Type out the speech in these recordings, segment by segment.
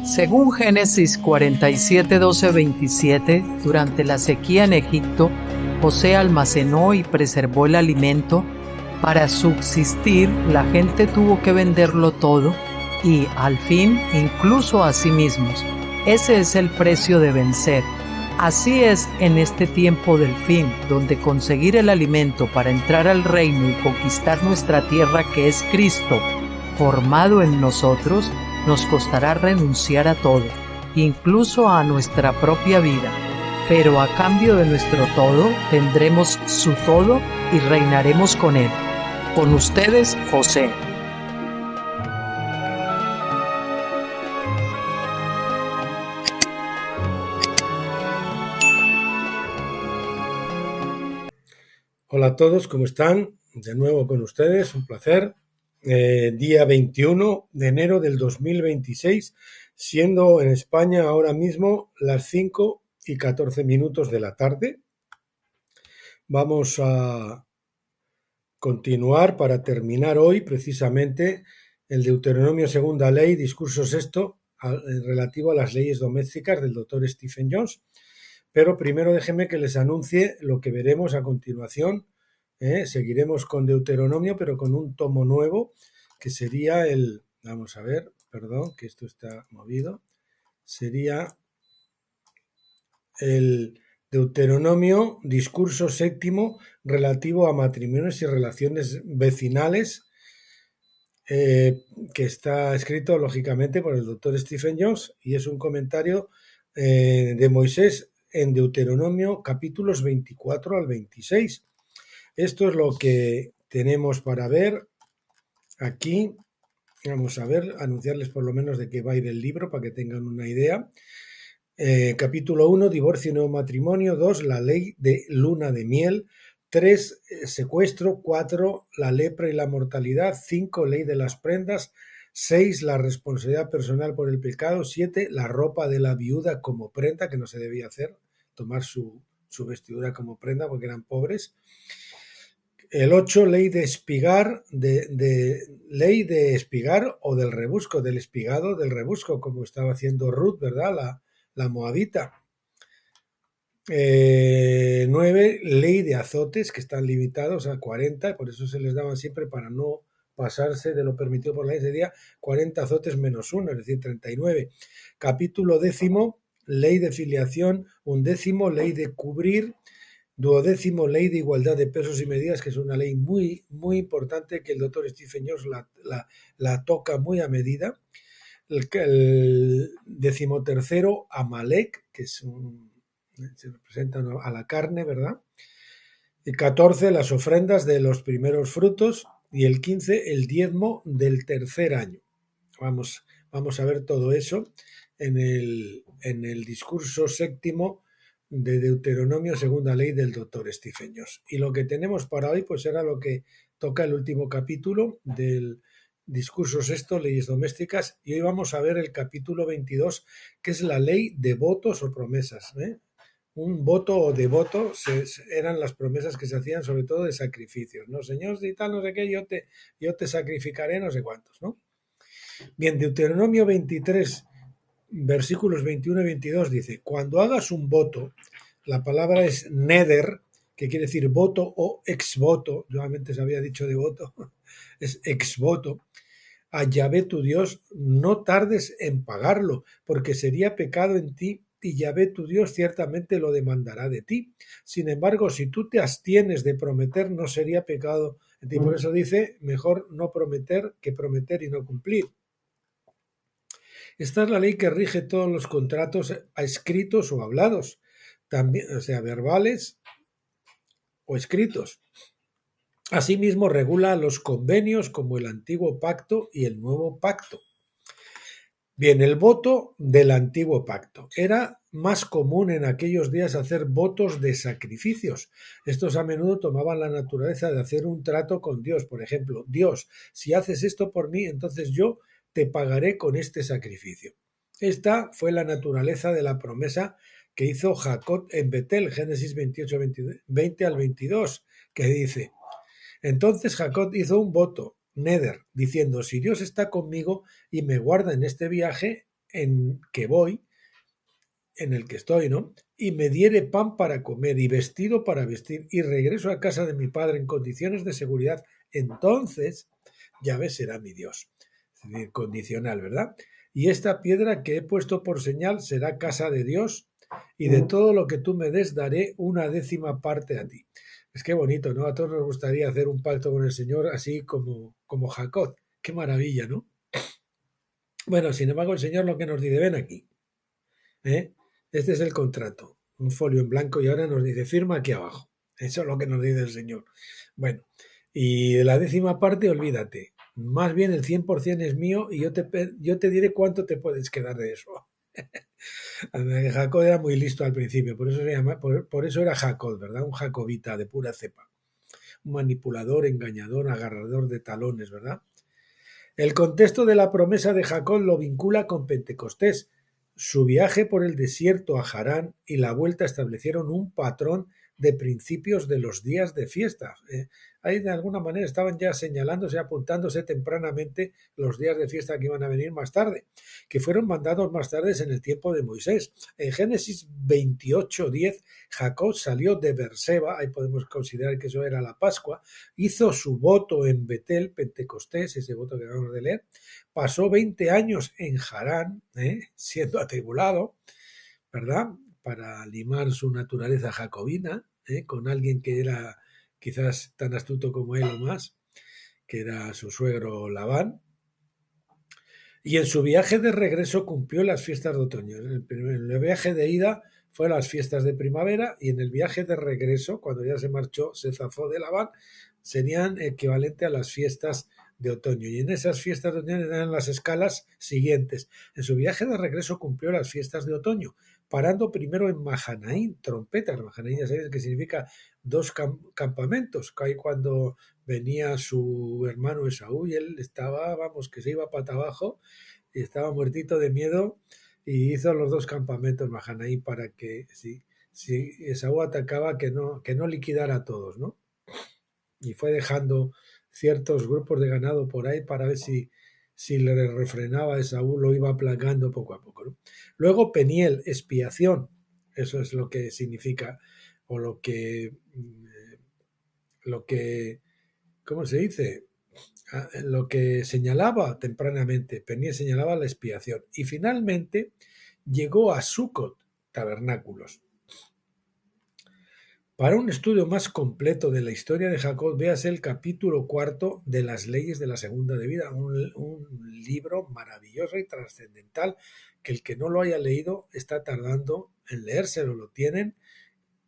Según Génesis 47, 12, 27, durante la sequía en Egipto, José almacenó y preservó el alimento. Para subsistir, la gente tuvo que venderlo todo y, al fin, incluso a sí mismos. Ese es el precio de vencer. Así es en este tiempo del fin, donde conseguir el alimento para entrar al reino y conquistar nuestra tierra, que es Cristo, formado en nosotros, nos costará renunciar a todo, incluso a nuestra propia vida. Pero a cambio de nuestro todo, tendremos su todo y reinaremos con él. Con ustedes, José. Hola a todos, ¿cómo están? De nuevo con ustedes, un placer. Día 21 de enero del 2026, siendo en España ahora mismo las 5:14 de la tarde. Vamos a continuar para terminar hoy precisamente el Deuteronomio segunda ley, discurso sexto, relativo a las leyes domésticas del doctor Stephen Jones. Pero primero déjenme que les anuncie lo que veremos a continuación. Seguiremos con Deuteronomio, pero con un tomo nuevo, que sería vamos a ver, perdón, que esto está movido, sería el Deuteronomio, discurso séptimo, relativo a matrimonios y relaciones vecinales, que está escrito, lógicamente, por el doctor Stephen Jones, y es un comentario de Moisés en Deuteronomio capítulos 24 al 26. Esto es lo que tenemos para ver aquí. Vamos a ver, anunciarles por lo menos de qué va a ir el libro para que tengan una idea. Capítulo 1, divorcio y nuevo matrimonio. 2, la ley de luna de miel. 3, secuestro. 4, la lepra y la mortalidad. 5, ley de las prendas. 6, la responsabilidad personal por el pecado. 7, la ropa de la viuda como prenda, que no se debía hacer, tomar su vestidura como prenda porque eran pobres. El 8, ley de espigar, ley de espigar o del rebusco, del espigado, del rebusco, como estaba haciendo Ruth, ¿verdad? La moabita. 9, ley de azotes, que están limitados a 40, por eso se les daban siempre, para no pasarse de lo permitido por la ley, sería 40 azotes menos 1, es decir, 39. Capítulo 10, ley de filiación. 11, ley de cubrir. 12, ley de igualdad de pesos y medidas, que es una ley muy, muy importante, que el doctor Stephen Jones la toca muy a medida. El 13, Amalek, que se representa a la carne, ¿verdad? El 14, las ofrendas de los primeros frutos. Y el 15, el diezmo del tercer año. Vamos a ver todo eso en el discurso séptimo de Deuteronomio, segunda ley del doctor Stephen Jones. Y lo que tenemos para hoy pues era lo que toca el último capítulo del discurso sexto, leyes domésticas, y hoy vamos a ver el capítulo 22, que es la ley de votos o promesas. Un voto o devoto eran las promesas que se hacían, sobre todo de sacrificios, ¿no? Señor, si tal, no sé qué, yo te sacrificaré no sé cuántos, ¿no? Bien, Deuteronomio 23, versículos 21 y 22 dice: cuando hagas un voto, la palabra es neder, que quiere decir voto o exvoto, yo antes había dicho de voto, es exvoto, a Yahvé tu Dios, no tardes en pagarlo, porque sería pecado en ti, y Yahvé tu Dios ciertamente lo demandará de ti. Sin embargo, si tú te abstienes de prometer, no sería pecado en ti. Por eso dice, mejor no prometer que prometer y no cumplir. Esta es la ley que rige todos los contratos escritos o hablados, también, o sea, verbales o escritos. Asimismo, regula los convenios como el antiguo pacto y el nuevo pacto. Bien, el voto del antiguo pacto. Era más común en aquellos días hacer votos de sacrificios. Estos a menudo tomaban la naturaleza de hacer un trato con Dios. Por ejemplo, Dios, si haces esto por mí, entonces yo te pagaré con este sacrificio. Esta fue la naturaleza de la promesa que hizo Jacob en Betel, Génesis 28, 20 al 22, que dice: entonces Jacob hizo un voto, neder, diciendo: si Dios está conmigo y me guarda en este viaje en que voy, en el que estoy, ¿no? Y me diere pan para comer y vestido para vestir, y regreso a casa de mi padre en condiciones de seguridad, entonces Yahvé será mi Dios. Es decir, condicional, ¿verdad? Y esta piedra que he puesto por señal será casa de Dios, y de todo lo que tú me des daré una décima parte a ti. Es que bonito, ¿no? A todos nos gustaría hacer un pacto con el Señor así como Jacob. Qué maravilla, ¿no? Bueno, sin embargo, el Señor lo que nos dice, ven aquí, ¿eh? Este es el contrato, un folio en blanco, y ahora nos dice, firma aquí abajo. Eso es lo que nos dice el Señor. Bueno, y de la décima parte, olvídate. Más bien el 100% es mío, y yo te diré cuánto te puedes quedar de eso. Jacob era muy listo al principio, por eso, por eso era Jacob, ¿verdad? Un jacobita de pura cepa. Un manipulador, engañador, agarrador de talones, ¿verdad? El contexto de la promesa de Jacob lo vincula con Pentecostés. Su viaje por el desierto a Harán y la vuelta establecieron un patrón de principios de los días de fiesta. Ahí de alguna manera estaban ya señalándose, apuntándose tempranamente los días de fiesta que iban a venir más tarde, que fueron mandados más tarde en el tiempo de Moisés. En Génesis 28:10, Jacob salió de Beerseba, ahí podemos considerar que eso era la Pascua, hizo su voto en Betel, Pentecostés, ese voto que acabamos de leer, pasó 20 años en Harán, siendo atribulado, ¿verdad? Para limar su naturaleza jacobina, con alguien que era quizás tan astuto como él o más, que era su suegro Labán. Y en su viaje de regreso cumplió las fiestas de otoño. En el viaje de ida fue las fiestas de primavera, y en el viaje de regreso, cuando ya se marchó, se zafó de Labán, serían equivalente a las fiestas de otoño. Y en esas fiestas de otoño eran las escalas siguientes. En su viaje de regreso cumplió las fiestas de otoño, parando primero en Mahanaín, trompetas. Mahanaín ya sabéis que significa dos campamentos, que ahí cuando venía su hermano Esaú y él estaba, vamos, que se iba pata abajo y estaba muertito de miedo, y hizo los dos campamentos Mahanaín para que si Esaú atacaba, que no liquidara a todos, ¿no? Y fue dejando ciertos grupos de ganado por ahí para ver si le refrenaba a Esaú, lo iba aplacando poco a poco, ¿no? Luego Peniel, expiación, eso es lo que significa, o lo que ¿cómo se dice? Lo que señalaba tempranamente, Peniel señalaba la expiación. Y finalmente llegó a Sucot, tabernáculos. Para un estudio más completo de la historia de Jacob, véase el capítulo 4 de las leyes de la segunda de vida, un libro maravilloso y trascendental que el que no lo haya leído está tardando en leérselo. Lo tienen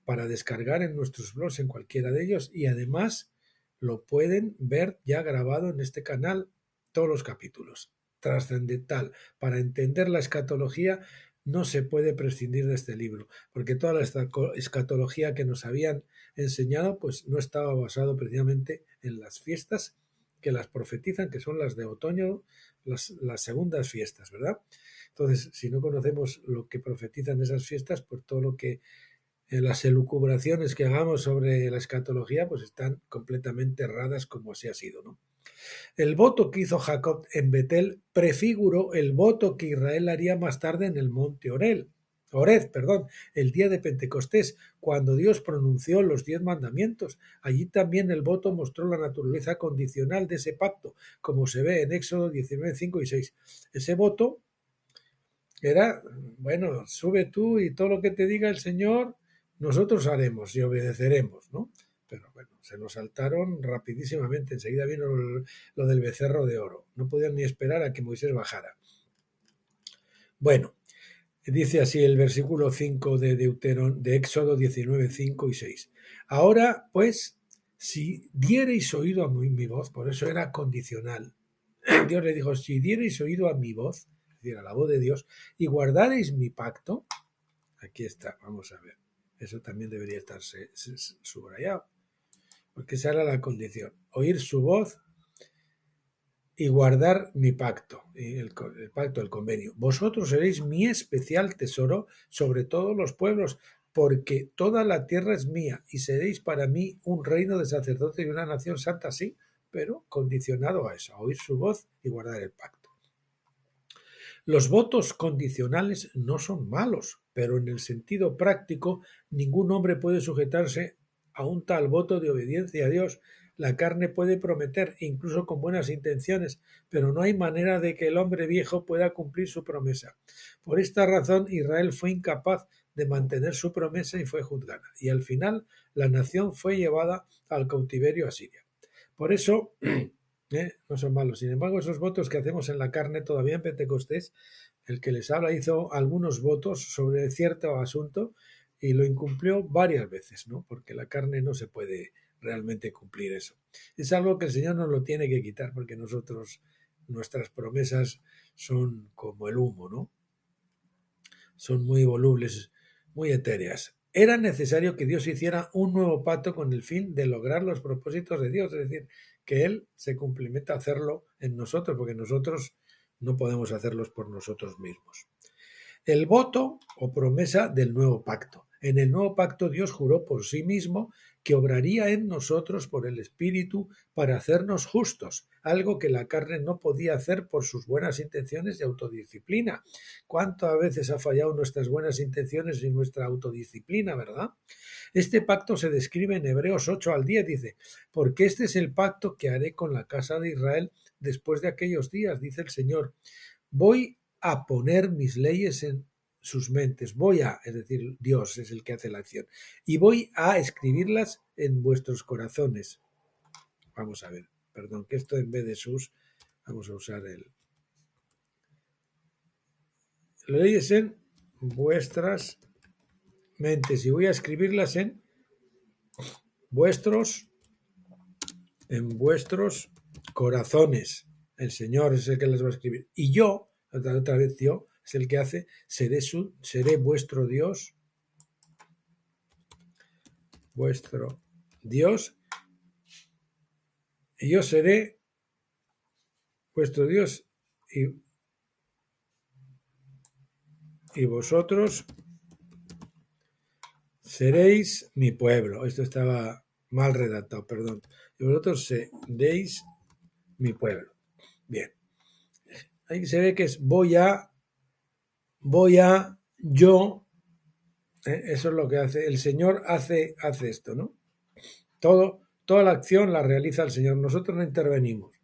para descargar en nuestros blogs, en cualquiera de ellos, y además lo pueden ver ya grabado en este canal, todos los capítulos. Trascendental. Para entender la escatología no se puede prescindir de este libro, porque toda la escatología que nos habían enseñado pues no estaba basado precisamente en las fiestas que las profetizan, que son las de otoño, las segundas fiestas, ¿verdad? Entonces, si no conocemos lo que profetizan esas fiestas, pues todo lo que las elucubraciones que hagamos sobre la escatología pues están completamente erradas, como así ha sido, ¿no? El voto que hizo Jacob en Betel prefiguró el voto que Israel haría más tarde en el monte Oreb, el día de Pentecostés, cuando Dios pronunció los 10 mandamientos. Allí también el voto mostró la naturaleza condicional de ese pacto, como se ve en Éxodo 19, 5 y 6. Ese voto era, bueno, sube tú y todo lo que te diga el Señor, nosotros haremos y obedeceremos, ¿no? Pero bueno, se nos saltaron rapidísimamente. Enseguida vino lo del becerro de oro. No podían ni esperar a que Moisés bajara. Bueno, dice así el versículo 5 de Éxodo 19, 5 y 6. Ahora, pues, si diereis oído a mi voz, por eso era condicional. Dios le dijo, si diereis oído a mi voz, es decir, a la voz de Dios, y guardareis mi pacto, aquí está, vamos a ver. Eso también debería estar subrayado, porque esa era la condición, oír su voz y guardar mi pacto, el pacto, el convenio. Vosotros seréis mi especial tesoro sobre todos los pueblos, porque toda la tierra es mía, y seréis para mí un reino de sacerdotes y una nación santa, sí, pero condicionado a eso, a oír su voz y guardar el pacto. Los votos condicionales no son malos, pero en el sentido práctico ningún hombre puede sujetarse a un tal voto de obediencia a Dios. La carne puede prometer, incluso con buenas intenciones, pero no hay manera de que el hombre viejo pueda cumplir su promesa. Por esta razón Israel fue incapaz de mantener su promesa y fue juzgada. Y al final la nación fue llevada al cautiverio a Siria. Por eso no son malos. Sin embargo, esos votos que hacemos en la carne, todavía en Pentecostés, el que les habla hizo algunos votos sobre cierto asunto y lo incumplió varias veces, ¿no? Porque la carne no se puede realmente cumplir eso. Es algo que el Señor nos lo tiene que quitar, porque nuestras promesas son como el humo, ¿no? Son muy volubles, muy etéreas. Era necesario que Dios hiciera un nuevo pacto con el fin de lograr los propósitos de Dios, es decir, que Él se complementa a hacerlo en nosotros, porque nosotros no podemos hacerlos por nosotros mismos. El voto o promesa del nuevo pacto. En el nuevo pacto Dios juró por sí mismo que obraría en nosotros por el Espíritu para hacernos justos, algo que la carne no podía hacer por sus buenas intenciones y autodisciplina. ¿Cuántas veces ha fallado nuestras buenas intenciones y nuestra autodisciplina, verdad? Este pacto se describe en Hebreos 8 al 10, dice, porque este es el pacto que haré con la casa de Israel después de aquellos días, dice el Señor. Voy a poner mis leyes en sus mentes. Es decir, Dios es el que hace la acción. Y voy a escribirlas en vuestros corazones. Vamos a ver, perdón, que esto en vez de sus, vamos a usar leyes en vuestras mentes. Y voy a escribirlas en vuestros corazones. El Señor es el que las va a escribir. Y yo, otra vez yo, es el que hace, seré vuestro Dios, y yo seré vuestro Dios, y vosotros seréis mi pueblo. Esto estaba mal redactado, perdón. Y vosotros seréis mi pueblo. Bien. Ahí se ve que es voy a, yo. Eso es lo que hace. El Señor hace esto, ¿no? Toda la acción la realiza el Señor. Nosotros no intervenimos.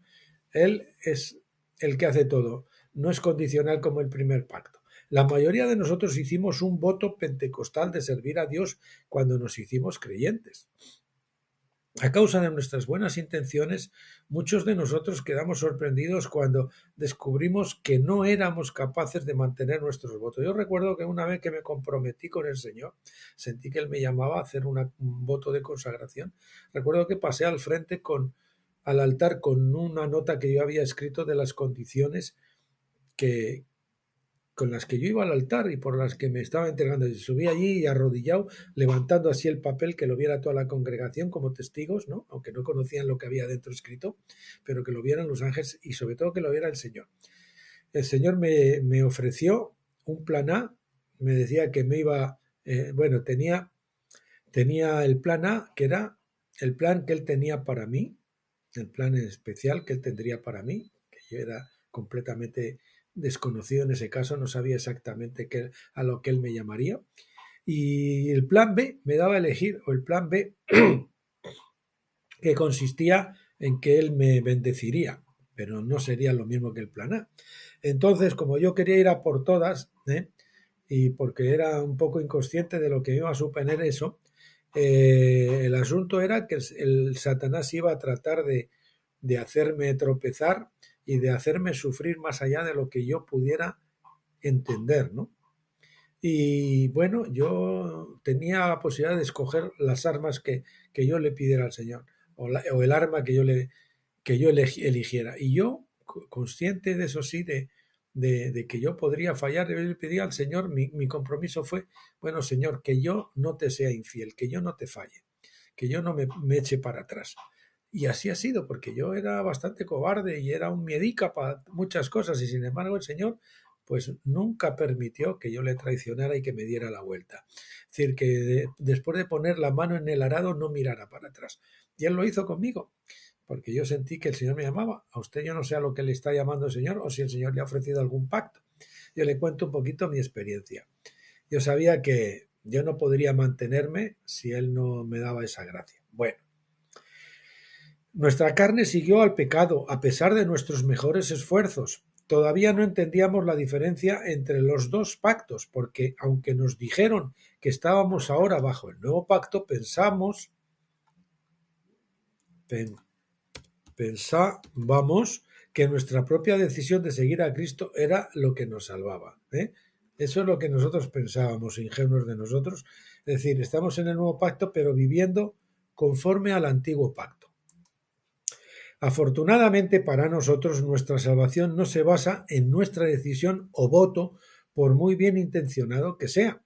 Él es el que hace todo. No es condicional como el primer pacto. La mayoría de nosotros hicimos un voto pentecostal de servir a Dios cuando nos hicimos creyentes. A causa de nuestras buenas intenciones, muchos de nosotros quedamos sorprendidos cuando descubrimos que no éramos capaces de mantener nuestros votos. Yo recuerdo que una vez que me comprometí con el Señor, sentí que Él me llamaba a hacer un voto de consagración. Recuerdo que pasé al frente al altar con una nota que yo había escrito de las condiciones con las que yo iba al altar y por las que me estaba entregando. Y subí allí y arrodillado, levantando así el papel, que lo viera toda la congregación como testigos, ¿no? Aunque no conocían lo que había dentro escrito, pero que lo vieran los ángeles y sobre todo que lo viera el Señor. El Señor me ofreció un plan A, me decía que me iba, tenía el plan A, que era el plan que Él tenía para mí, el plan especial que Él tendría para mí, que yo era completamente desconocido en ese caso, no sabía exactamente a lo que Él me llamaría. Y el plan B me daba a elegir, o el plan B que consistía en que Él me bendeciría, pero no sería lo mismo que el plan A. Entonces, como yo quería ir a por todas, y porque era un poco inconsciente de lo que iba a suponer eso, el asunto era que el Satanás iba a tratar de hacerme tropezar y de hacerme sufrir más allá de lo que yo pudiera entender, ¿no? Y bueno, yo tenía la posibilidad de escoger las armas que yo le pidiera al Señor, o el arma que yo eligiera. Y yo, consciente de eso sí, de que yo podría fallar, yo le pedí al Señor, mi compromiso fue, bueno, Señor, que yo no te sea infiel, que yo no te falle, que yo no me eche para atrás. Y así ha sido, porque yo era bastante cobarde y era un miedica para muchas cosas, y sin embargo el Señor pues nunca permitió que yo le traicionara y que me diera la vuelta. Es decir, que después de poner la mano en el arado no mirara para atrás. Y Él lo hizo conmigo, porque yo sentí que el Señor me llamaba. A usted yo no sé a lo que le está llamando el Señor o si el Señor le ha ofrecido algún pacto. Yo le cuento un poquito mi experiencia. Yo sabía que yo no podría mantenerme si Él no me daba esa gracia. Bueno, nuestra carne siguió al pecado a pesar de nuestros mejores esfuerzos. Todavía no entendíamos la diferencia entre los dos pactos, porque aunque nos dijeron que estábamos ahora bajo el nuevo pacto, pensábamos que nuestra propia decisión de seguir a Cristo era lo que nos salvaba. Eso es lo que nosotros pensábamos, ingenuos de nosotros. Es decir, estamos en el nuevo pacto, pero viviendo conforme al antiguo pacto. Afortunadamente para nosotros, nuestra salvación no se basa en nuestra decisión o voto, por muy bien intencionado que sea,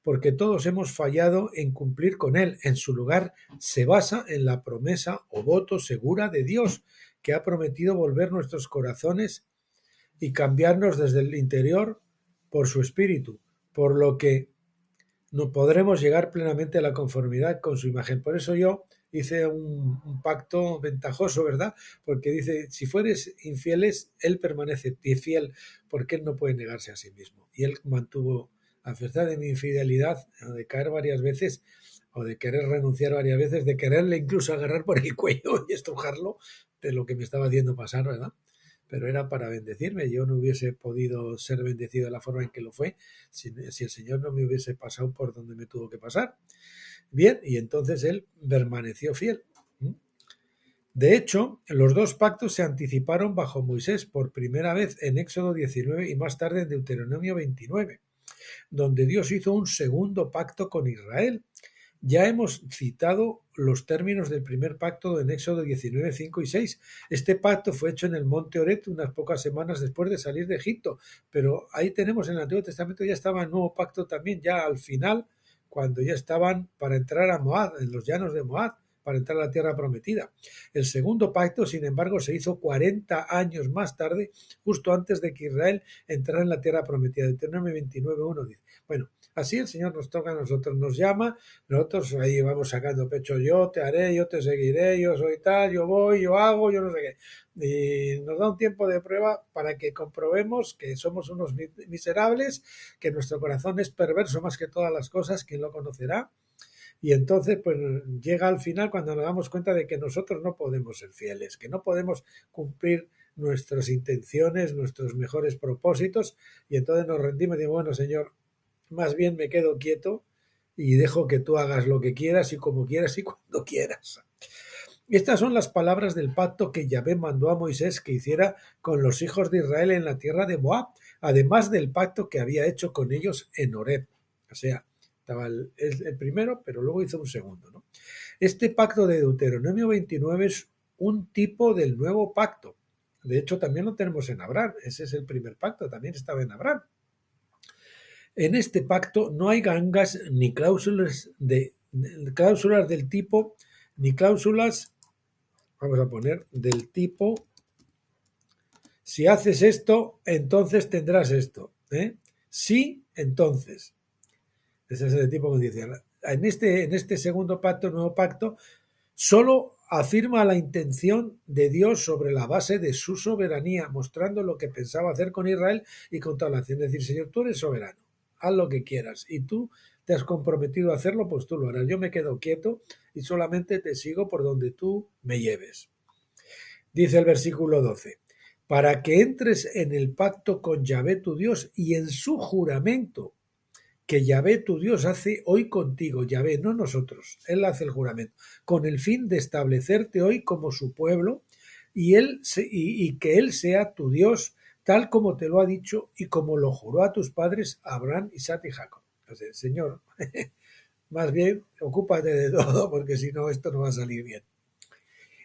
porque todos hemos fallado en cumplir con él. En su lugar, se basa en la promesa o voto segura de Dios, que ha prometido volver nuestros corazones y cambiarnos desde el interior por su espíritu, por lo que no podremos llegar plenamente a la conformidad con su imagen. Por eso yo hice un pacto ventajoso, ¿verdad? Porque dice, si fueres infieles, él permanece fiel, porque él no puede negarse a sí mismo. Y él mantuvo, a pesar de mi infidelidad, de caer varias veces, o de querer renunciar varias veces, de quererle incluso agarrar por el cuello y estrujarlo de lo que me estaba haciendo pasar, ¿verdad? Pero era para bendecirme. Yo no hubiese podido ser bendecido de la forma en que lo fue si el Señor no me hubiese pasado por donde me tuvo que pasar. Bien, y entonces él permaneció fiel. De hecho, los dos pactos se anticiparon bajo Moisés por primera vez en Éxodo 19 y más tarde en Deuteronomio 29, donde Dios hizo un segundo pacto con Israel. Ya hemos citado los términos del primer pacto en Éxodo 19, 5 y 6. Este pacto fue hecho en el monte Oret unas pocas semanas después de salir de Egipto, pero ahí tenemos en el Antiguo Testamento ya estaba el nuevo pacto también, ya al final, cuando ya estaban para entrar a Moab, en los llanos de Moab, para entrar a la tierra prometida. El segundo pacto, sin embargo, se hizo 40 años más tarde, justo antes de que Israel entrara en la tierra prometida. Deuteronomio 29:1 dice. Bueno, así el Señor nos toca a nosotros, nos llama, nosotros ahí vamos sacando pecho, yo te haré, yo te seguiré, yo soy tal, yo voy, yo hago, yo no sé qué. Y nos da un tiempo de prueba para que comprobemos que somos unos miserables, que nuestro corazón es perverso más que todas las cosas, ¿quién lo conocerá? Y entonces pues llega al final cuando nos damos cuenta de que nosotros no podemos ser fieles, que no podemos cumplir nuestras intenciones, nuestros mejores propósitos, y entonces nos rendimos y digo, bueno, Señor, más bien me quedo quieto y dejo que tú hagas lo que quieras y como quieras y cuando quieras. Estas son las palabras del pacto que Yahvé mandó a Moisés que hiciera con los hijos de Israel en la tierra de Moab, además del pacto que había hecho con ellos en Horeb. O sea, estaba el primero, pero luego hizo un segundo, ¿no? Este pacto de Deuteronomio 29 es un tipo del nuevo pacto. De hecho, también lo tenemos en Abraham. Ese es el primer pacto, también estaba en Abraham. En este pacto no hay gangas ni cláusulas del tipo, ni cláusulas, vamos a poner, del tipo, si haces esto, entonces tendrás esto. Sí, entonces. Ese es el tipo condicional. En este segundo pacto, nuevo pacto, solo afirma la intención de Dios sobre la base de su soberanía, mostrando lo que pensaba hacer con Israel y con toda la nación. Es decir, Señor, tú eres soberano, haz lo que quieras y tú te has comprometido a hacerlo, pues tú lo harás. Yo me quedo quieto y solamente te sigo por donde tú me lleves. Dice el versículo 12, para que entres en el pacto con Yahvé tu Dios y en su juramento que Yahvé tu Dios hace hoy contigo, Yahvé, no nosotros, él hace el juramento, con el fin de establecerte hoy como su pueblo y que él sea tu Dios, tal como te lo ha dicho y como lo juró a tus padres Abraham, Isaac y Jacob. O sea, Señor, más bien ocúpate de todo, porque si no esto no va a salir bien.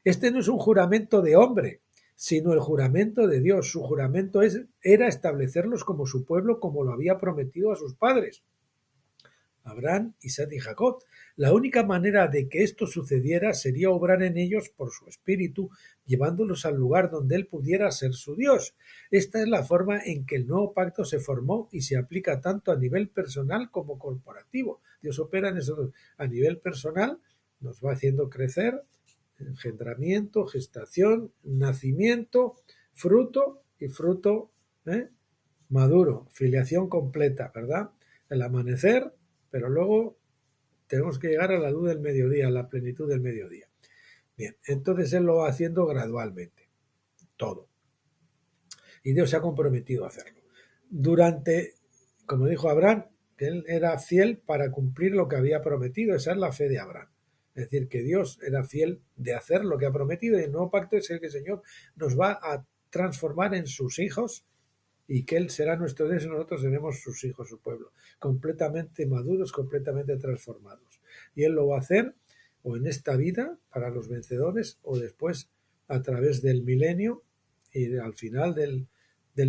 Este no es un juramento de hombre, sino el juramento de Dios. Su juramento era establecerlos como su pueblo, como lo había prometido a sus padres, Abraham, Isaac y Jacob. La única manera de que esto sucediera sería obrar en ellos por su espíritu, llevándolos al lugar donde él pudiera ser su Dios. Esta es la forma en que el nuevo pacto se formó y se aplica tanto a nivel personal como corporativo. Dios opera en eso. A nivel personal nos va haciendo crecer, engendramiento, gestación, nacimiento, fruto y fruto, maduro, filiación completa, ¿verdad? El amanecer, pero luego tenemos que llegar a la luz del mediodía, a la plenitud del mediodía. Bien, entonces Él lo va haciendo gradualmente, todo. Y Dios se ha comprometido a hacerlo. Durante, como dijo Abraham, que Él era fiel para cumplir lo que había prometido. Esa es la fe de Abraham. Es decir, que Dios era fiel de hacer lo que ha prometido, y el nuevo pacto es el que el Señor nos va a transformar en sus hijos, y que Él será nuestro Dios y nosotros seremos sus hijos, su pueblo, completamente maduros, completamente transformados. Y Él lo va a hacer o en esta vida para los vencedores, o después a través del milenio, y al final del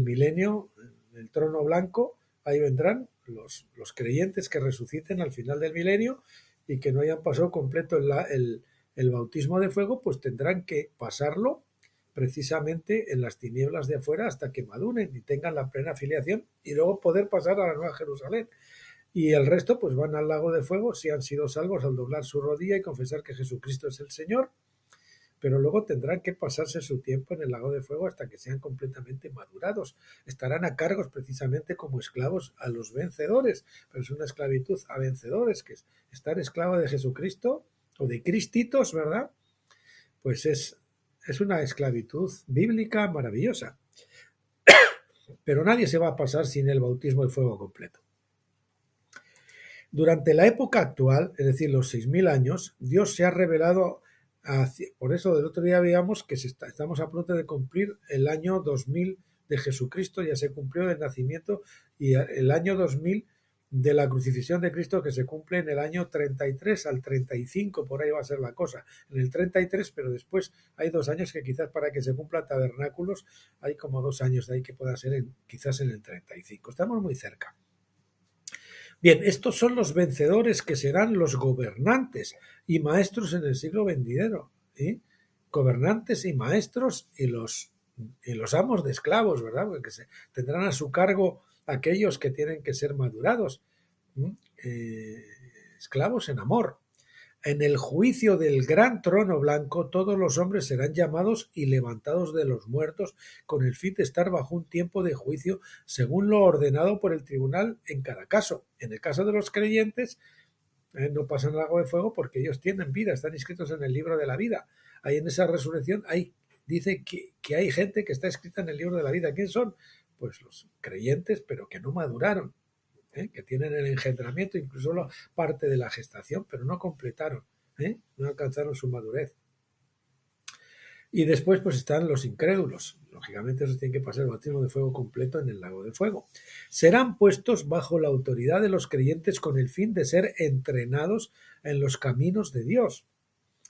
milenio, en el trono blanco, ahí vendrán los creyentes que resuciten al final del milenio y que no hayan pasado completo el bautismo de fuego, pues tendrán que pasarlo precisamente en las tinieblas de afuera hasta que maduren y tengan la plena filiación, y luego poder pasar a la Nueva Jerusalén. Y el resto pues van al lago de fuego si han sido salvos al doblar su rodilla y confesar que Jesucristo es el Señor, pero luego tendrán que pasarse su tiempo en el lago de fuego hasta que sean completamente madurados. Estarán a cargos precisamente como esclavos a los vencedores, pero es una esclavitud a vencedores, que es estar esclavo de Jesucristo o de Cristitos, ¿verdad? Pues es una esclavitud bíblica maravillosa. Pero nadie se va a pasar sin el bautismo de fuego completo. Durante la época actual, es decir, los 6.000 años, Dios se ha revelado, por eso del otro día veíamos que estamos a punto de cumplir el año 2000 de Jesucristo, ya se cumplió el nacimiento, y el año 2000 de la crucifixión de Cristo, que se cumple en el año 33 al 35, por ahí va a ser la cosa, en el 33, pero después hay 2 años que quizás para que se cumpla tabernáculos, hay como 2 años de ahí que pueda ser quizás en el 35. Estamos muy cerca. Bien, estos son los vencedores que serán los gobernantes y maestros en el siglo venidero. ¿Sí? Gobernantes y maestros y los amos de esclavos, ¿verdad? Porque tendrán a su cargo aquellos que tienen que ser madurados. Esclavos en amor. En el juicio del gran trono blanco, todos los hombres serán llamados y levantados de los muertos, con el fin de estar bajo un tiempo de juicio según lo ordenado por el tribunal en cada caso. En el caso de los creyentes, no pasan el lago de fuego porque ellos tienen vida, están inscritos en el libro de la vida. Ahí en esa resurrección dice que hay gente que está escrita en el libro de la vida. ¿Quién son? Pues los creyentes, pero que no maduraron, que tienen el engendramiento, incluso la parte de la gestación, pero no completaron, no alcanzaron su madurez. Y después pues están los incrédulos. Lógicamente esos tienen que pasar el bautismo de fuego completo en el lago de fuego. Serán puestos bajo la autoridad de los creyentes con el fin de ser entrenados en los caminos de Dios.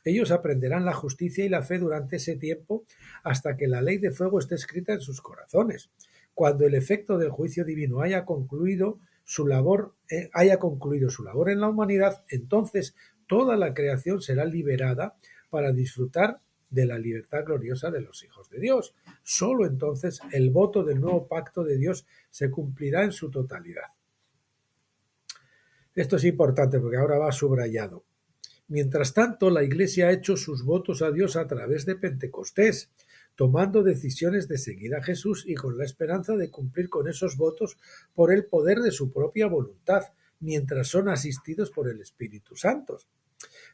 Ellos aprenderán la justicia y la fe durante ese tiempo hasta que la ley de fuego esté escrita en sus corazones. Cuando el efecto del juicio divino haya concluido su labor en la humanidad, entonces toda la creación será liberada para disfrutar de la libertad gloriosa de los hijos de Dios. Solo entonces el voto del nuevo pacto de Dios se cumplirá en su totalidad. Esto es importante porque ahora va subrayado. Mientras tanto, la Iglesia ha hecho sus votos a Dios a través de Pentecostés, tomando decisiones de seguir a Jesús y con la esperanza de cumplir con esos votos por el poder de su propia voluntad, mientras son asistidos por el Espíritu Santo.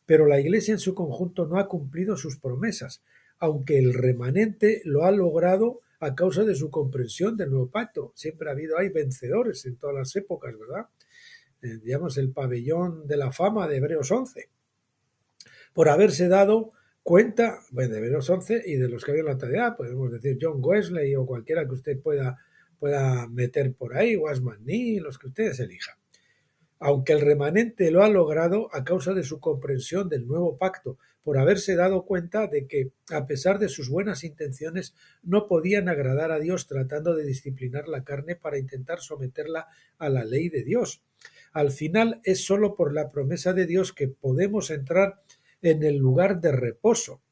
Pero la Iglesia en su conjunto no ha cumplido sus promesas, aunque el remanente lo ha logrado a causa de su comprensión del nuevo pacto. Siempre hay vencedores en todas las épocas, ¿verdad? Digamos el pabellón de la fama de Hebreos 11. Por haberse dado cuenta, bueno, de Hebreos 11 y de los que habían la actualidad, podemos decir John Wesley o cualquiera que usted pueda meter por ahí, Wasman Nee, los que ustedes elijan. Aunque el remanente lo ha logrado a causa de su comprensión del nuevo pacto, por haberse dado cuenta de que, a pesar de sus buenas intenciones, no podían agradar a Dios tratando de disciplinar la carne para intentar someterla a la ley de Dios. Al final es solo por la promesa de Dios que podemos entrar en el lugar de reposo.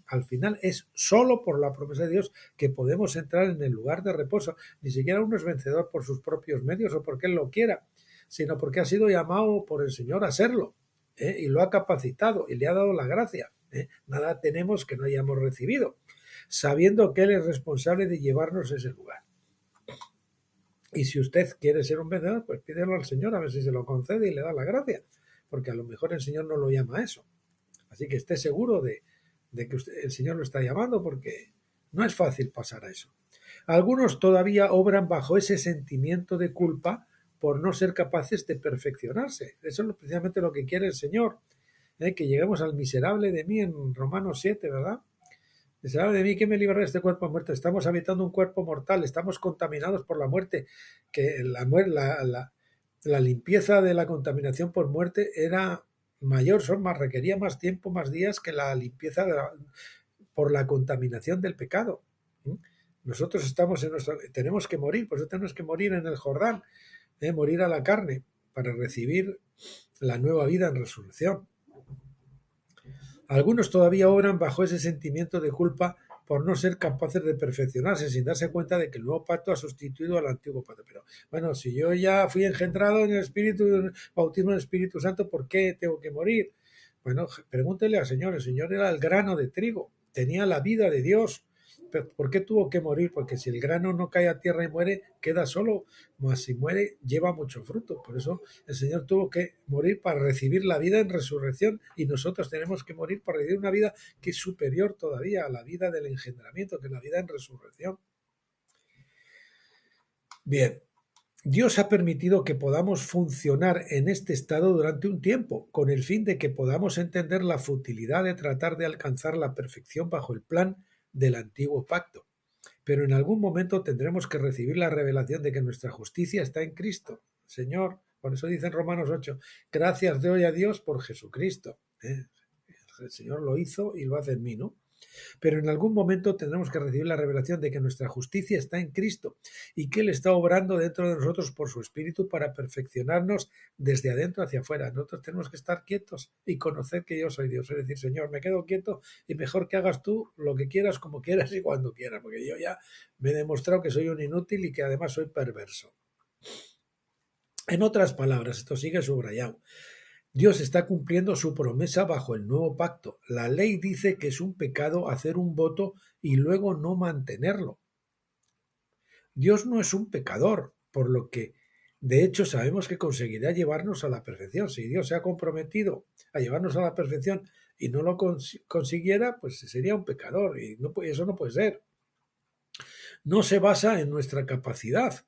Al final es solo por la promesa de Dios que podemos entrar en el lugar de reposo. Ni siquiera uno es vencedor por sus propios medios o porque él lo quiera, sino porque ha sido llamado por el Señor a serlo, y lo ha capacitado y le ha dado la gracia. Nada tenemos que no hayamos recibido, sabiendo que Él es responsable de llevarnos a ese lugar. Y si usted quiere ser un vencedor, pues pídelo al Señor a ver si se lo concede y le da la gracia, porque a lo mejor el Señor no lo llama a eso. Así que esté seguro de que el Señor lo está llamando, porque no es fácil pasar a eso. Algunos todavía obran bajo ese sentimiento de culpa por no ser capaces de perfeccionarse. Eso es precisamente lo que quiere el Señor, que lleguemos al miserable de mí en Romanos 7, ¿verdad? Miserable de mí, ¿quién me librará de este cuerpo muerto? Estamos habitando un cuerpo mortal, estamos contaminados por la muerte, que la limpieza de la contaminación por muerte era mayor, requería más tiempo, más días que la limpieza por la contaminación del pecado. Nosotros tenemos que morir, por eso tenemos que morir en el Jordán, morir a la carne para recibir la nueva vida en resurrección. Algunos todavía obran bajo ese sentimiento de culpa por no ser capaces de perfeccionarse, sin darse cuenta de que el nuevo pacto ha sustituido al antiguo pacto. Pero bueno, si yo ya fui engendrado en el Espíritu, bautismo en el Espíritu Santo, ¿por qué tengo que morir? Bueno, pregúntele al Señor. El Señor era el grano de trigo, tenía la vida de Dios. ¿Pero por qué tuvo que morir? Porque si el grano no cae a tierra y muere, queda solo, mas si muere, lleva mucho fruto. Por eso el Señor tuvo que morir para recibir la vida en resurrección, y nosotros tenemos que morir para recibir una vida que es superior todavía a la vida del engendramiento, que es la vida en resurrección. Bien, Dios ha permitido que podamos funcionar en este estado durante un tiempo, con el fin de que podamos entender la futilidad de tratar de alcanzar la perfección bajo el plan del antiguo pacto. Pero en algún momento tendremos que recibir la revelación de que nuestra justicia está en Cristo. Señor, por eso dice en Romanos 8, gracias doy a Dios por Jesucristo. El Señor lo hizo y lo hace en mí, ¿no? Pero en algún momento tendremos que recibir la revelación de que nuestra justicia está en Cristo y que Él está obrando dentro de nosotros por su Espíritu para perfeccionarnos desde adentro hacia afuera. Nosotros tenemos que estar quietos y conocer que yo soy Dios. Es decir, Señor, me quedo quieto y mejor que hagas tú lo que quieras, como quieras y cuando quieras, porque yo ya me he demostrado que soy un inútil y que además soy perverso. En otras palabras, esto sigue subrayado. Dios está cumpliendo su promesa bajo el nuevo pacto. La ley dice que es un pecado hacer un voto y luego no mantenerlo. Dios no es un pecador, por lo que de hecho sabemos que conseguirá llevarnos a la perfección. Si Dios se ha comprometido a llevarnos a la perfección y no lo consiguiera, pues sería un pecador, y eso no puede ser. No se basa en nuestra capacidad,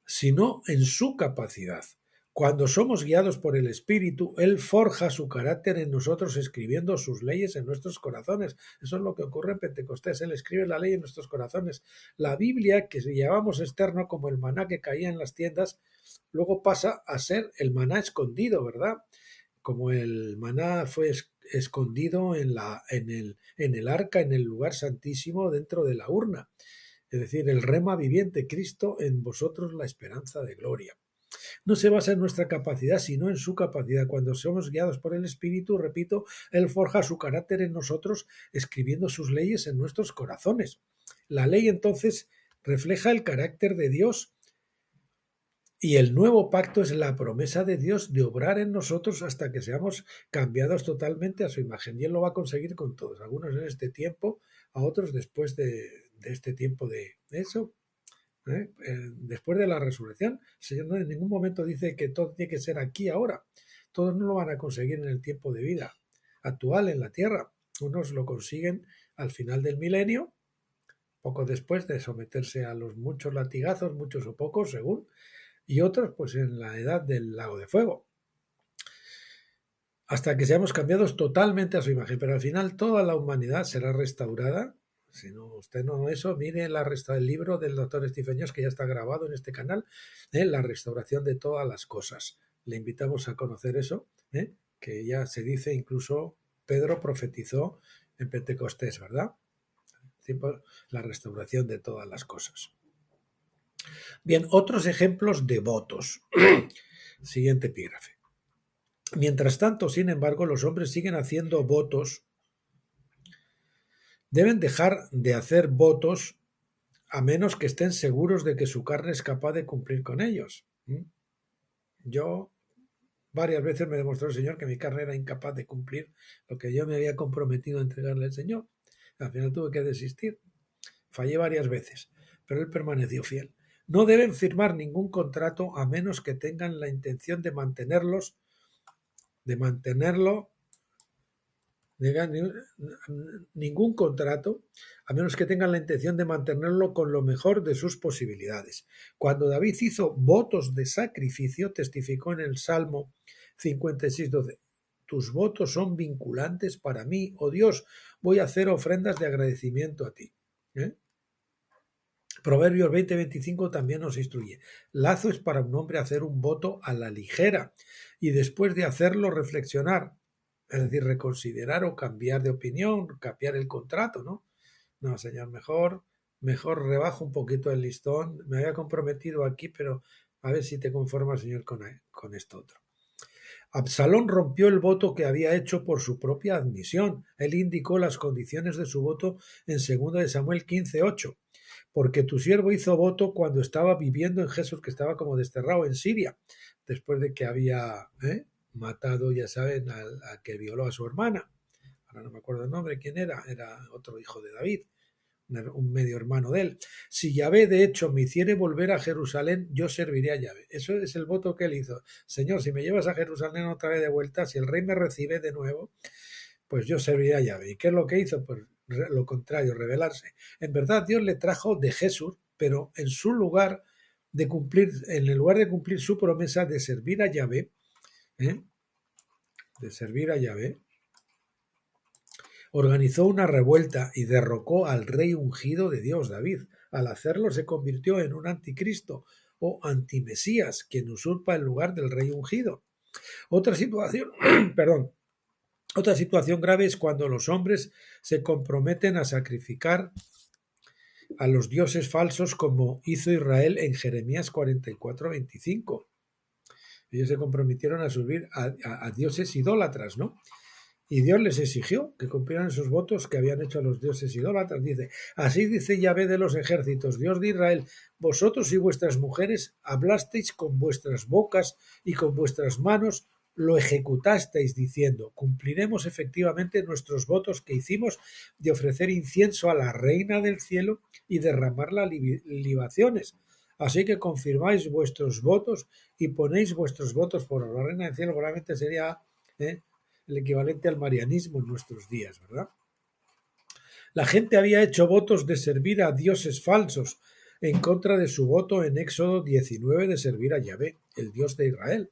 sino en su capacidad. Cuando somos guiados por el Espíritu, Él forja su carácter en nosotros, escribiendo sus leyes en nuestros corazones. Eso es lo que ocurre en Pentecostés. Él escribe la ley en nuestros corazones. La Biblia, que llevamos externo como el maná que caía en las tiendas, luego pasa a ser el maná escondido, ¿verdad? Como el maná fue escondido en el arca, en el lugar santísimo, dentro de la urna. Es decir, el rema viviente, Cristo en vosotros la esperanza de gloria. No se basa en nuestra capacidad, sino en su capacidad. Cuando somos guiados por el Espíritu, repito, Él forja su carácter en nosotros, escribiendo sus leyes en nuestros corazones. La ley entonces refleja el carácter de Dios, y el nuevo pacto es la promesa de Dios de obrar en nosotros hasta que seamos cambiados totalmente a su imagen. Y Él lo va a conseguir con todos, algunos en este tiempo, a otros después de este tiempo de eso. Después de la resurrección, el Señor no en ningún momento dice que todo tiene que ser aquí ahora. Todos no lo van a conseguir en el tiempo de vida actual en la tierra. Unos lo consiguen al final del milenio, poco después de someterse a los muchos latigazos, muchos o pocos según, y otros pues en la edad del lago de fuego, hasta que seamos cambiados totalmente a su imagen. Pero al final toda la humanidad será restaurada. Si no, usted no eso, mire el libro del doctor Stephen Jones, que ya está grabado en este canal, la restauración de todas las cosas. Le invitamos a conocer eso, que ya se dice, incluso Pedro profetizó en Pentecostés, ¿verdad? La restauración de todas las cosas. Bien, otros ejemplos de votos. Siguiente epígrafe. Mientras tanto, sin embargo, los hombres siguen haciendo votos. Deben dejar de hacer votos a menos que estén seguros de que su carne es capaz de cumplir con ellos. Yo varias veces me demostró el Señor que mi carne era incapaz de cumplir lo que yo me había comprometido a entregarle al Señor. Al final tuve que desistir. Fallé varias veces, pero Él permaneció fiel. No deben firmar ningún contrato a menos que tengan la intención de mantenerlo, ningún contrato, a menos que tengan la intención de mantenerlo con lo mejor de sus posibilidades. Cuando David hizo votos de sacrificio, testificó en el Salmo 56:12: tus votos son vinculantes para mí, oh Dios, voy a hacer ofrendas de agradecimiento a ti. Proverbios 20:25 también nos instruye: lazo es para un hombre hacer un voto a la ligera y después de hacerlo reflexionar, es decir, reconsiderar o cambiar de opinión, cambiar el contrato, ¿no? No, señor, mejor rebajo un poquito el listón, me había comprometido aquí, pero a ver si te conformas, Señor, con esto otro. Absalón rompió el voto que había hecho por su propia admisión. Él indicó las condiciones de su voto en 2 de Samuel 15:8. Porque tu siervo hizo voto cuando estaba viviendo en Jesús, que estaba como desterrado en Siria, después de que había matado, ya saben, a que violó a su hermana. Ahora no me acuerdo el nombre, quién era otro hijo de David, un medio hermano de él. Si Yahvé de hecho me hiciere volver a Jerusalén, yo serviré a Yahvé. Eso es el voto que él hizo. Señor, si me llevas a Jerusalén otra vez de vuelta, si el rey me recibe de nuevo, pues yo serviré a Yahvé. ¿Y qué es lo que hizo? Pues lo contrario, rebelarse. En verdad, Dios le trajo de Jesús, pero en su lugar de cumplir, en el lugar de cumplir su promesa de servir a Yahvé, organizó una revuelta y derrocó al rey ungido de Dios, David. Al hacerlo se convirtió en un anticristo o antimesías, quien usurpa el lugar del rey ungido. Otra situación, Otra situación grave es cuando los hombres se comprometen a sacrificar a los dioses falsos, como hizo Israel en Jeremías 44:25. Ellos se comprometieron a servir a dioses idólatras, ¿no? Y Dios les exigió que cumplieran esos votos que habían hecho a los dioses idólatras. Dice: así dice Yahvé de los ejércitos, Dios de Israel, vosotros y vuestras mujeres hablasteis con vuestras bocas y con vuestras manos lo ejecutasteis, diciendo: cumpliremos efectivamente nuestros votos que hicimos de ofrecer incienso a la reina del cielo y derramarla libaciones. Así que confirmáis vuestros votos y ponéis vuestros votos por la reina del cielo. Probablemente sería el equivalente al marianismo en nuestros días, ¿verdad? La gente había hecho votos de servir a dioses falsos en contra de su voto en Éxodo 19 de servir a Yahvé, el Dios de Israel.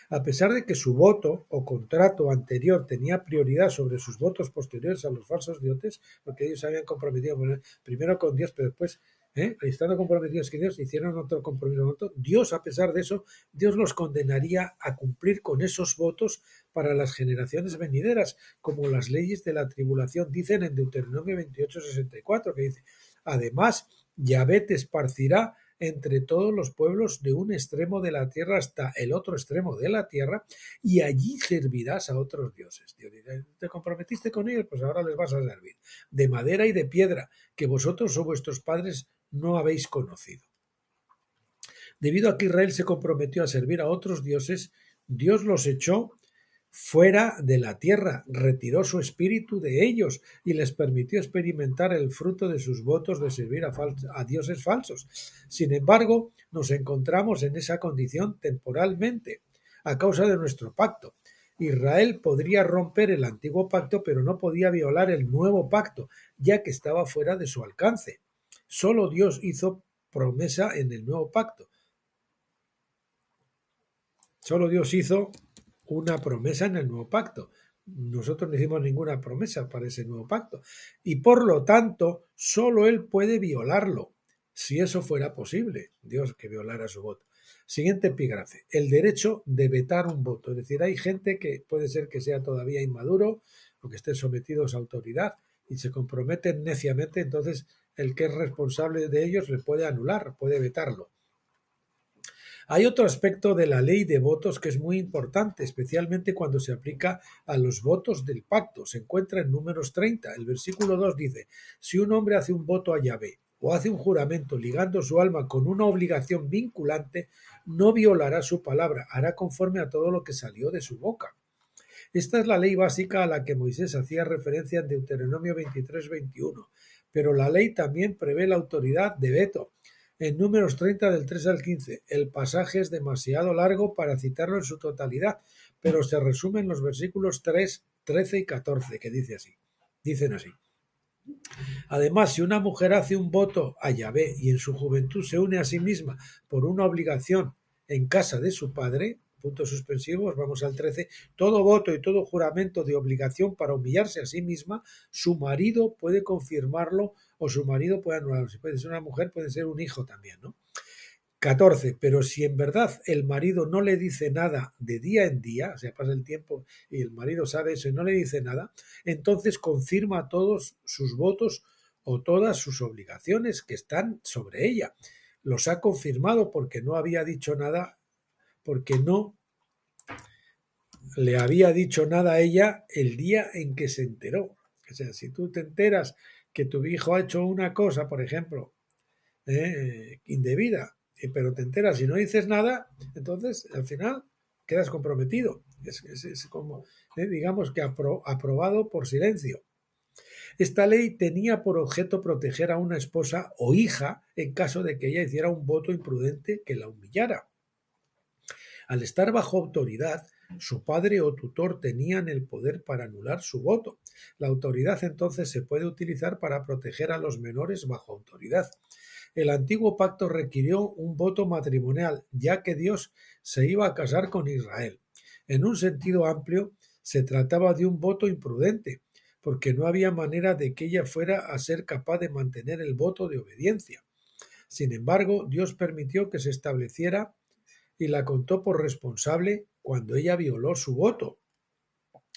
A pesar de que su voto o contrato anterior tenía prioridad sobre sus votos posteriores a los falsos dioses, porque ellos se habían comprometido primero con Dios, pero después, estando comprometidos con Dios, hicieron otro compromiso con otro. Dios, a pesar de eso, Dios los condenaría a cumplir con esos votos para las generaciones venideras, como las leyes de la tribulación dicen en Deuteronomio 28:64, que dice: además, Yahvé te esparcirá entre todos los pueblos de un extremo de la tierra hasta el otro extremo de la tierra, y allí servirás a otros dioses. Dios dice: ¿te comprometiste con ellos? Pues ahora les vas a servir, de madera y de piedra, que vosotros o vuestros padres no habéis conocido. Debido a que Israel se comprometió a servir a otros dioses, Dios los echó fuera de la tierra, retiró su espíritu de ellos y les permitió experimentar el fruto de sus votos de servir a dioses falsos. Sin embargo, nos encontramos en esa condición temporalmente, a causa de nuestro pacto. Israel podría romper el antiguo pacto, pero no podía violar el nuevo pacto, ya que estaba fuera de su alcance. Solo Dios hizo promesa en el nuevo pacto. Solo Dios hizo una promesa en el nuevo pacto. Nosotros no hicimos ninguna promesa para ese nuevo pacto. Y por lo tanto, solo Él puede violarlo, si eso fuera posible, Dios que violara su voto. Siguiente epígrafe: el derecho de vetar un voto. Es decir, hay gente que puede ser que sea todavía inmaduro o que estén sometidos a autoridad y se comprometen neciamente, entonces el que es responsable de ellos le puede anular, puede vetarlo. Hay otro aspecto de la ley de votos que es muy importante, especialmente cuando se aplica a los votos del pacto. Se encuentra en Números 30. El versículo 2 dice: si un hombre hace un voto a Yahvé o hace un juramento ligando su alma con una obligación vinculante, no violará su palabra, hará conforme a todo lo que salió de su boca. Esta es la ley básica a la que Moisés hacía referencia en Deuteronomio 23:21, pero la ley también prevé la autoridad de veto. En Números 30 del 3 al 15. El pasaje es demasiado largo para citarlo en su totalidad, pero se resume en los versículos 3, 13 y 14, que dicen así. Además, si una mujer hace un voto a Yahvé y en su juventud se une a sí misma por una obligación en casa de su padre, puntos suspensivos, vamos al 13, todo voto y todo juramento de obligación para humillarse a sí misma, su marido puede confirmarlo o su marido puede anularlo. Si puede ser una mujer, puede ser un hijo también, ¿no? 14. Pero si en verdad el marido no le dice nada de día en día, o sea, pasa el tiempo y el marido sabe eso y no le dice nada, entonces confirma todos sus votos o todas sus obligaciones que están sobre ella. Los ha confirmado porque no había dicho nada, porque no le había dicho nada a ella el día en que se enteró. O sea, si tú te enteras que tu hijo ha hecho una cosa, por ejemplo, indebida, pero te enteras y no dices nada, entonces al final quedas comprometido. Es como, digamos que aprobado por silencio. Esta ley tenía por objeto proteger a una esposa o hija en caso de que ella hiciera un voto imprudente que la humillara. Al estar bajo autoridad, su padre o tutor tenían el poder para anular su voto. La autoridad entonces se puede utilizar para proteger a los menores bajo autoridad. El antiguo pacto requirió un voto matrimonial, ya que Dios se iba a casar con Israel. En un sentido amplio, se trataba de un voto imprudente, porque no había manera de que ella fuera a ser capaz de mantener el voto de obediencia. Sin embargo, Dios permitió que se estableciera y la contó por responsable cuando ella violó su voto.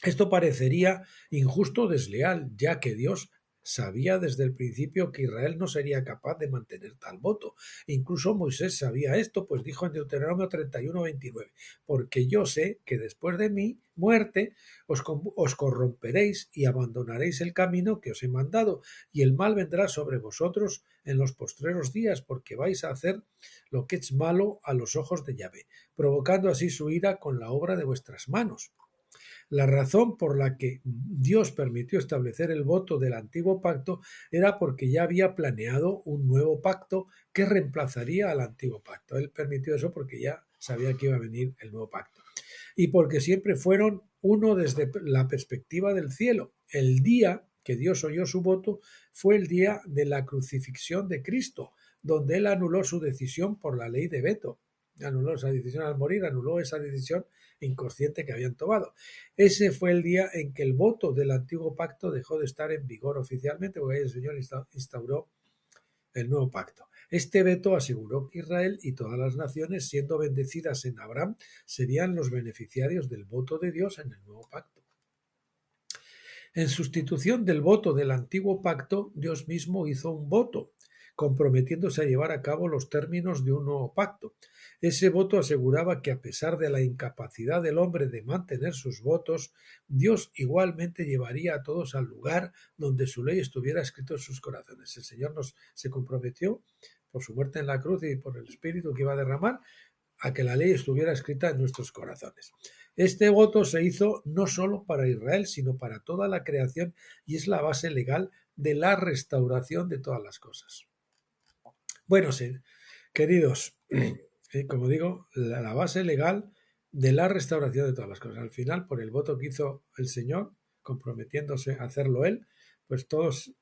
Esto parecería injusto o desleal, ya que Dios sabía desde el principio que Israel no sería capaz de mantener tal voto. Incluso Moisés sabía esto, pues dijo en Deuteronomio 31:29, porque yo sé que después de mi muerte os corromperéis y abandonaréis el camino que os he mandado, y el mal vendrá sobre vosotros en los postreros días, porque vais a hacer lo que es malo a los ojos de Yahvé, provocando así su ira con la obra de vuestras manos. La razón por la que Dios permitió establecer el voto del antiguo pacto era porque ya había planeado un nuevo pacto que reemplazaría al antiguo pacto. Él permitió eso porque ya sabía que iba a venir el nuevo pacto. Y porque siempre fueron uno desde la perspectiva del cielo. El día que Dios oyó su voto fue el día de la crucifixión de Cristo, donde él anuló su decisión por la ley de veto. Anuló esa decisión al morir, anuló esa decisión inconsciente que habían tomado. Ese fue el día en que el voto del antiguo pacto dejó de estar en vigor oficialmente, porque ahí el Señor instauró el nuevo pacto. Este veto aseguró que Israel y todas las naciones, siendo bendecidas en Abraham, serían los beneficiarios del voto de Dios en el nuevo pacto. En sustitución del voto del antiguo pacto, Dios mismo hizo un voto, comprometiéndose a llevar a cabo los términos de un nuevo pacto. Ese voto aseguraba que a pesar de la incapacidad del hombre de mantener sus votos, Dios igualmente llevaría a todos al lugar donde su ley estuviera escrito en sus corazones. El Señor se comprometió por su muerte en la cruz y por el Espíritu que iba a derramar a que la ley estuviera escrita en nuestros corazones. Este voto se hizo no solo para Israel, sino para toda la creación y es la base legal de la restauración de todas las cosas. Bueno, queridos, como digo, la base legal de la restauración de todas las cosas. Al final, por el voto que hizo el Señor, comprometiéndose a hacerlo Él, pues todos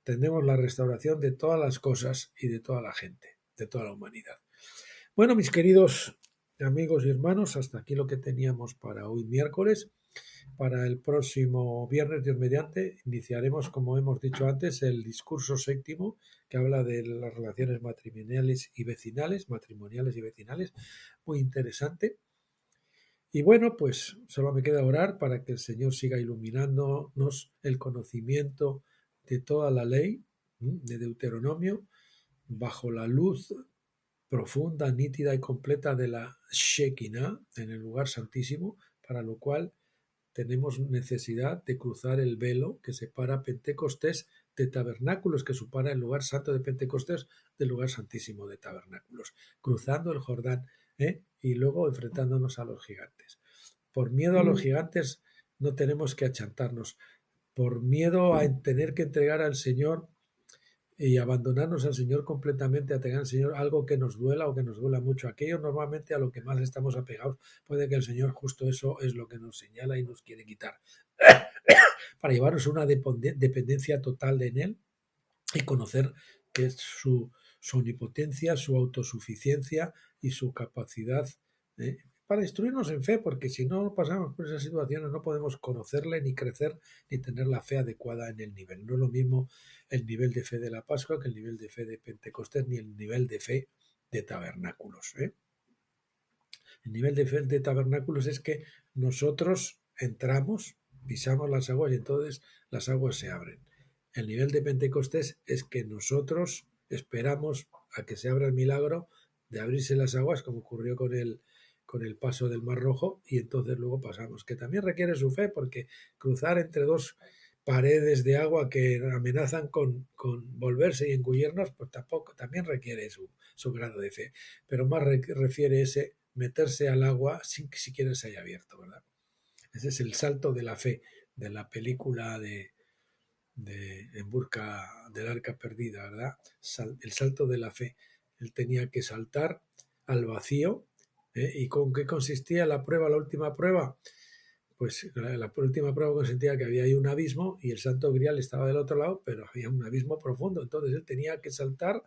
tenemos la restauración de todas las cosas y de toda la gente, de toda la humanidad. Bueno, mis queridos amigos y hermanos, hasta aquí lo que teníamos para hoy miércoles. Para el próximo viernes, Dios mediante, iniciaremos, como hemos dicho antes, el discurso séptimo, que habla de las relaciones matrimoniales y vecinales, muy interesante. Y bueno, pues solo me queda orar para que el Señor siga iluminándonos el conocimiento de toda la ley de Deuteronomio, bajo la luz profunda, nítida y completa de la Shekinah, en el lugar santísimo, para lo cual tenemos necesidad de cruzar el velo que separa Pentecostés de tabernáculos, que separa el lugar santo de Pentecostés del lugar santísimo de tabernáculos, cruzando el Jordán y luego enfrentándonos a los gigantes. Por miedo a los gigantes no tenemos que achantarnos, por miedo a tener que entregar al Señor y abandonarnos al Señor completamente, a tener al Señor algo que nos duela o que nos duela mucho. Aquello normalmente a lo que más estamos apegados, puede que el Señor justo eso es lo que nos señala y nos quiere quitar. Para llevarnos a una dependencia total en Él y conocer que es su omnipotencia, su autosuficiencia y su capacidad para instruirnos en fe, porque si no pasamos por esas situaciones no podemos conocerle, ni crecer, ni tener la fe adecuada en el nivel. No es lo mismo el nivel de fe de la Pascua que el nivel de fe de Pentecostés, ni el nivel de fe de Tabernáculos. El nivel de fe de Tabernáculos es que nosotros entramos, pisamos las aguas y entonces las aguas se abren. El nivel de Pentecostés es que nosotros esperamos a que se abra el milagro de abrirse las aguas, como ocurrió con el paso del Mar Rojo, y entonces luego pasamos, que también requiere su fe, porque cruzar entre dos paredes de agua que amenazan con volverse y engullirnos, pues también requiere su grado de fe, pero más refiere ese meterse al agua sin que siquiera se haya abierto, ¿verdad? Ese es el salto de la fe de la película de En busca del arca perdida, ¿verdad? El salto de la fe. Él tenía que saltar al vacío. ¿Y con qué consistía la prueba, la última prueba? Pues la última prueba consistía que había ahí un abismo y el Santo Grial estaba del otro lado, pero había un abismo profundo. Entonces él tenía que saltar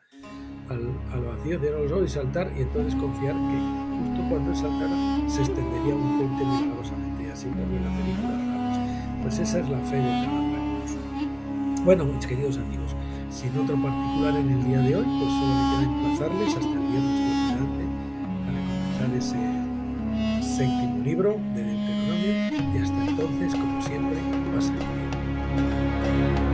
al vacío, cerrar los ojos y saltar, y entonces confiar que justo cuando él saltara se extendería un puente milagrosamente, y así ocurrió la película, ¿verdad? Pues esa es la fe de Tabernáculos. Bueno, mis queridos amigos, sin otro particular en el día de hoy, pues solo me queda emplazarles hasta el viernes adelante para comenzar ese séptimo libro de Deuteronomio, y hasta entonces, como siempre, pasen bien.